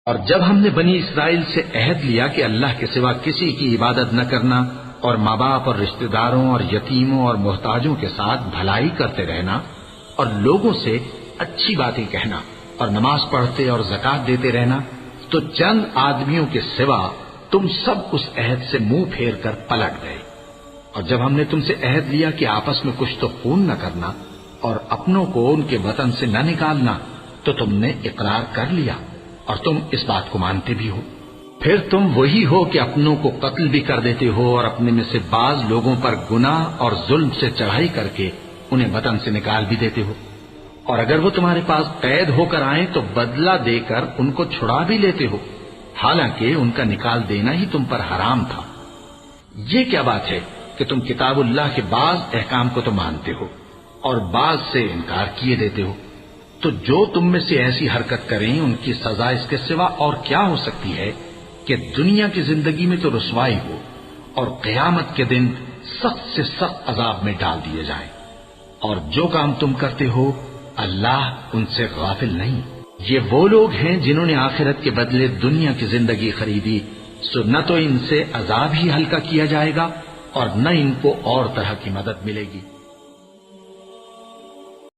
اور جب ہم نے بنی اسرائیل سے عہد لیا کہ اللہ کے سوا کسی کی عبادت نہ کرنا اور ماں باپ اور رشتہ داروں اور یتیموں اور محتاجوں کے ساتھ بھلائی کرتے رہنا اور لوگوں سے اچھی باتیں کہنا اور نماز پڑھتے اور زکوٰۃ دیتے رہنا، تو چند آدمیوں کے سوا تم سب اس عہد سے منہ پھیر کر پلٹ گئے۔ اور جب ہم نے تم سے عہد لیا کہ آپس میں کچھ تو خون نہ کرنا اور اپنوں کو ان کے وطن سے نہ نکالنا، تو تم نے اقرار کر لیا اور تم اس بات کو مانتے بھی ہو۔ پھر تم وہی ہو کہ اپنوں کو قتل بھی کر دیتے ہو اور اپنے میں سے بعض لوگوں پر گناہ اور ظلم سے چڑھائی کر کے انہیں وطن سے نکال بھی دیتے ہو، اور اگر وہ تمہارے پاس قید ہو کر آئیں تو بدلہ دے کر ان کو چھڑا بھی لیتے ہو، حالانکہ ان کا نکال دینا ہی تم پر حرام تھا۔ یہ کیا بات ہے کہ تم کتاب اللہ کے بعض احکام کو تو مانتے ہو اور بعض سے انکار کیے دیتے ہو؟ تو جو تم میں سے ایسی حرکت کریں ان کی سزا اس کے سوا اور کیا ہو سکتی ہے کہ دنیا کی زندگی میں تو رسوائی ہو اور قیامت کے دن سخت سے سخت عذاب میں ڈال دیے جائیں۔ اور جو کام تم کرتے ہو اللہ ان سے غافل نہیں۔ یہ وہ لوگ ہیں جنہوں نے آخرت کے بدلے دنیا کی زندگی خریدی، سو نہ تو ان سے عذاب ہی ہلکا کیا جائے گا اور نہ ان کو اور طرح کی مدد ملے گی۔